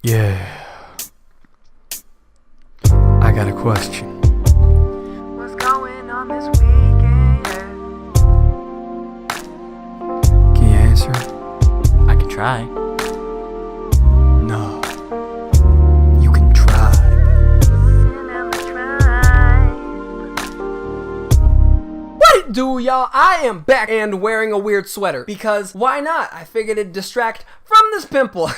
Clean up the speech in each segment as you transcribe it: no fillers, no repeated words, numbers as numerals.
Yeah. I got a question. What's going on this weekend? Can you answer it? I can try. No. You can try. What it do, y'all? I am back and wearing a weird sweater because why not? I figured it'd distract from this pimple.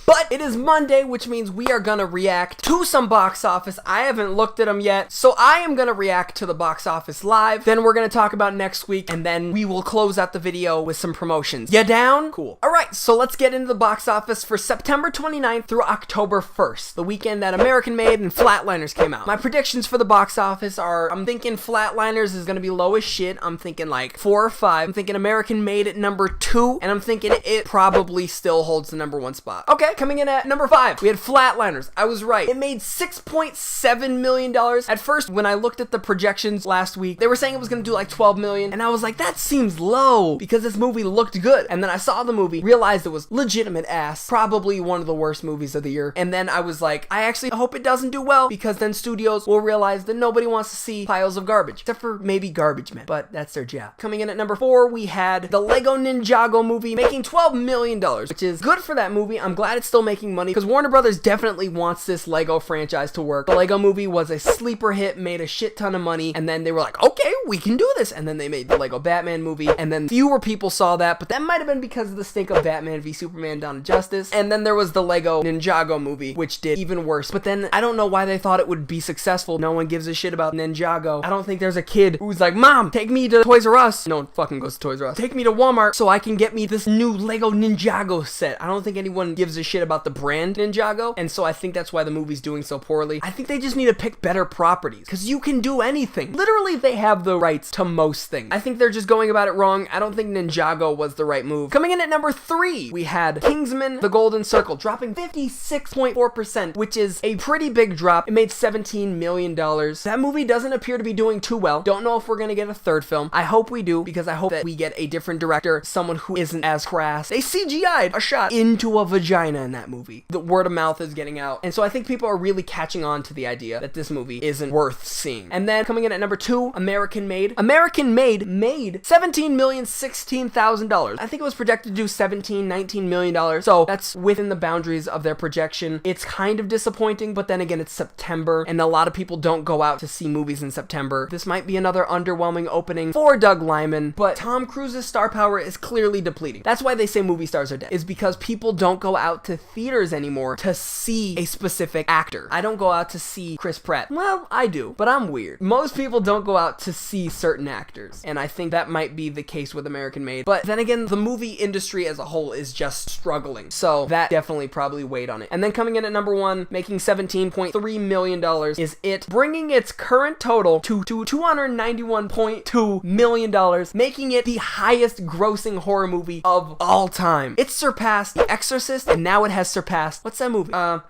But it is Monday, which means we are gonna react to some box office. I haven't looked at them yet, so I am gonna react to the box office live. Then we're gonna talk about next week, and then we will close out the video with some promotions. You down? Cool. Alright, so let's get into the box office for September 29th through October 1st, the weekend that American Made and Flatliners came out. My predictions for the box office are, I'm thinking Flatliners is gonna be low as shit. I'm thinking like 4 or 5. I'm thinking American Made at number 2, and I'm thinking it probably still holds the number 1 spot. Okay, coming in at number 5, we had Flatliners. I was right. It made $6.7 million. At first, when I looked at the projections last week, they were saying it was going to do like 12 million, and I was like, that seems low, because this movie looked good. And then I saw the movie, realized it was legitimate ass, probably one of the worst movies of the year. And then I was like, I actually hope it doesn't do well, because then studios will realize that nobody wants to see piles of garbage, except for maybe Garbage Men, but that's their job. Coming in at number 4, we had the Lego Ninjago movie, making $12 million, which is good for that movie. I'm glad it's still making money because Warner Brothers definitely wants this Lego franchise to work. The Lego movie was a sleeper hit, made a shit ton of money, and then they were like, okay, we can do this. And then they made the Lego Batman movie, and then fewer people saw that, but that might have been because of the stink of Batman v Superman: Dawn of Justice. And then there was the Lego Ninjago movie, which did even worse. But then I don't know why they thought it would be successful. No one gives a shit about Ninjago. I don't think there's a kid who's like, Mom, take me to Toys R Us. No one fucking goes to Toys R Us. Take me to Walmart so I can get me this new Lego Ninjago set. I don't think anyone gives a shit about the brand Ninjago, and so I think that's why the movie's doing so poorly. I think they just need to pick better properties, because you can do anything. Literally, they have the rights to most things. I think they're just going about it wrong. I don't think Ninjago was the right move. Coming in at number 3, we had Kingsman: The Golden Circle, dropping 56.4%, which is a pretty big drop. It made $17 million. That movie doesn't appear to be doing too well. Don't know if we're gonna get a third film. I hope we do, because I hope that we get a different director, someone who isn't as crass. They CGI'd a shot into a vagina in that movie. The word of mouth is getting out, and so I think people are really catching on to the idea that this movie isn't worth seeing. And then coming in at number 2, American Made. American Made made $17,016,000. I think it was projected to do $19 million, so that's within the boundaries of their projection. It's kind of disappointing, but then again, it's September, and a lot of people don't go out to see movies in September. This might be another underwhelming opening for Doug Liman, but Tom Cruise's star power is clearly depleting. That's why they say movie stars are dead, is because people don't go out to theaters anymore to see a specific actor. I don't go out to see Chris Pratt. Well, I do, but I'm weird. Most people don't go out to see certain actors, and I think that might be the case with American Made. But then again, the movie industry as a whole is just struggling, so that definitely probably weighed on it. And then coming in at number 1, making $17.3 million, is It, bringing its current total to $291.2 million, making it the highest grossing horror movie of all time. It surpassed The Exorcist, and now it has surpassed, what's that movie? M.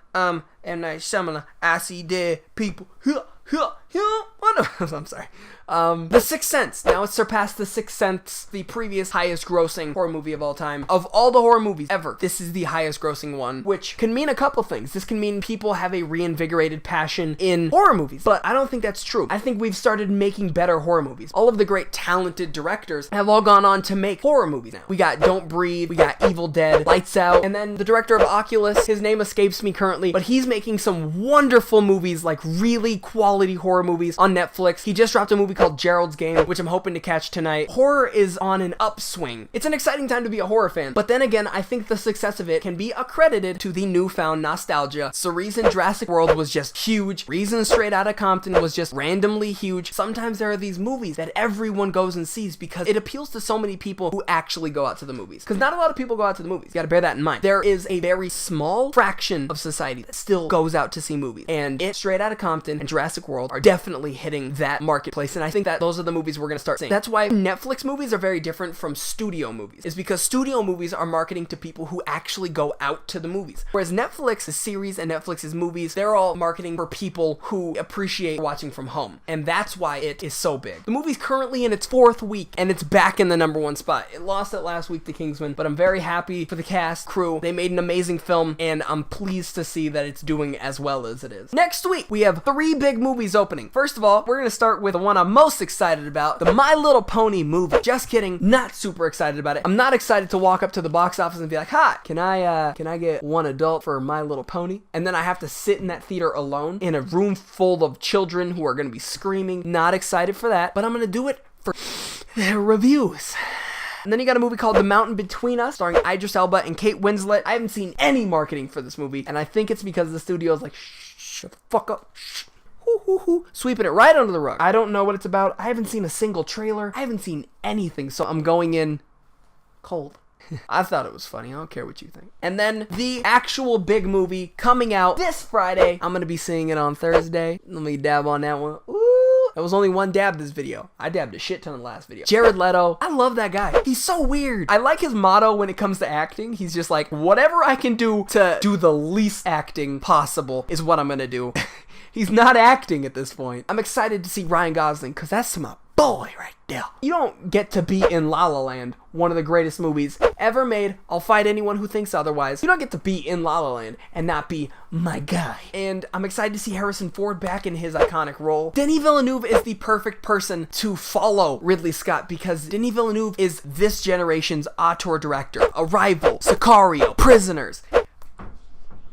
Night Shyamalan, I see dead people. I'm sorry. The Sixth Sense. Now it's surpassed The Sixth Sense, the previous highest grossing horror movie of all time. Of all the horror movies ever, this is the highest grossing one, which can mean a couple things. This can mean people have a reinvigorated passion in horror movies, but I don't think that's true. I think we've started making better horror movies. All of the great talented directors have all gone on to make horror movies now. We got Don't Breathe, we got Evil Dead, Lights Out, and then the director of Oculus, his name escapes me currently, but he's making some wonderful movies, like really quality horror movies on Netflix. He just dropped a movie called Gerald's Game, which I'm hoping to catch tonight. Horror is on an upswing. It's an exciting time to be a horror fan, but then again, I think the success of it can be accredited to the newfound nostalgia. So reason Jurassic World was just huge. Reason Straight Outta Compton was just randomly huge. Sometimes there are these movies that everyone goes and sees because it appeals to so many people who actually go out to the movies. Because not a lot of people go out to the movies. You gotta bear that in mind. There is a very small fraction of society that still goes out to see movies. And Straight Outta Compton and Jurassic World are definitely hitting that marketplace, and I I think that those are the movies we're gonna start seeing. That's why Netflix movies are very different from studio movies, is because studio movies are marketing to people who actually go out to the movies. Whereas Netflix's series and Netflix's movies, they're all marketing for people who appreciate watching from home. And that's why it is so big. The movie's currently in its 4th week, and it's back in the #1 spot. It lost it last week to Kingsman, but I'm very happy for the cast, crew. They made an amazing film, and I'm pleased to see that it's doing as well as it is. Next week, we have 3 big movies opening. First of all, we're gonna start with the one I'm most excited about, the My Little Pony movie. Just kidding, not super excited about it. I'm not excited to walk up to the box office and be like, hi, can I get one adult for My Little Pony? And then I have to sit in that theater alone in a room full of children who are gonna be screaming. Not excited for that, but I'm gonna do it for reviews. And then you got a movie called The Mountain Between Us, starring Idris Elba and Kate Winslet. I haven't seen any marketing for this movie, and I think it's because the studio's like, shut the fuck up. Shh. Sweeping it right under the rug. I don't know what it's about. I haven't seen a single trailer. I haven't seen anything, so I'm going in cold. I thought it was funny. I don't care what you think. And then the actual big movie coming out this Friday. I'm going to be seeing it on Thursday. Let me dab on that one. Ooh. That was only one dab this video. I dabbed a shit ton in the last video. Jared Leto. I love that guy. He's so weird. I like his motto when it comes to acting. He's just like, whatever I can do to do the least acting possible is what I'm going to do. He's not acting at this point. I'm excited to see Ryan Gosling, because that's my boy right there. You don't get to be in La La Land, one of the greatest movies ever made. I'll fight anyone who thinks otherwise. You don't get to be in La La Land and not be my guy. And I'm excited to see Harrison Ford back in his iconic role. Denis Villeneuve is the perfect person to follow Ridley Scott, because Denis Villeneuve is this generation's auteur director. Arrival, Sicario, Prisoners.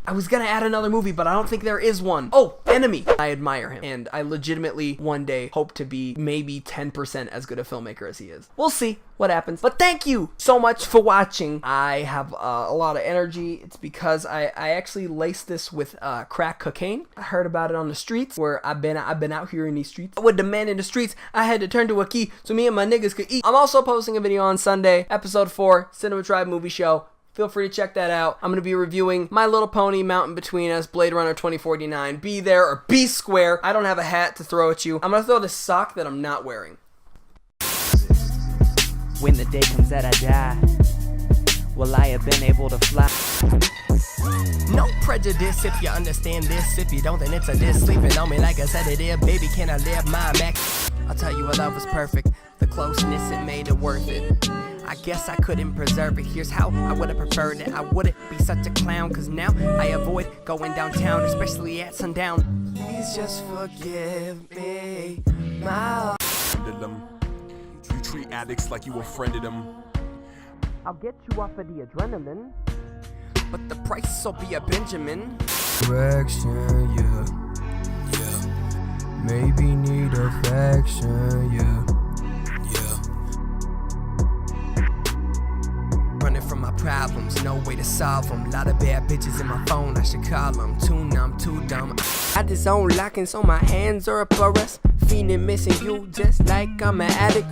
I was gonna add another movie, but I don't think there is one. Oh, Enemy. I admire him, and I legitimately one day hope to be maybe 10% as good a filmmaker as he is. We'll see what happens. But thank you so much for watching. I have a lot of energy. It's because I actually laced this with crack cocaine. I heard about it on the streets, where I've been out here in these streets. With the man in the streets, I had to turn to a key so me and my niggas could eat. I'm also posting a video on Sunday, episode 4, Cinema Tribe movie show. Feel free to check that out. I'm going to be reviewing My Little Pony, Mountain Between Us, Blade Runner 2049. Be there or be square. I don't have a hat to throw at you. I'm going to throw this sock that I'm not wearing. When the day comes that I die, will I have been able to fly? No prejudice if you understand this. If you don't, then it's a diss. Sleeping on me like a sedative. Baby, can I live my max? I'll tell you what, love was perfect. The closeness, it made it worth it. I guess I couldn't preserve it. Here's how I would have preferred it. I wouldn't be such a clown, cause now I avoid going downtown, especially at sundown. Please just forgive me, my You treat addicts like you a friend of them. I'll get you off of the adrenaline, but the price will be a Benjamin. Direction, yeah. Maybe need affection, yeah. Running from my problems, no way to solve them. Lot of bad bitches in my phone, I should call them. Too numb, too dumb. I just own locking, so my hands are up for us. Feeling missing you just like I'm an addict.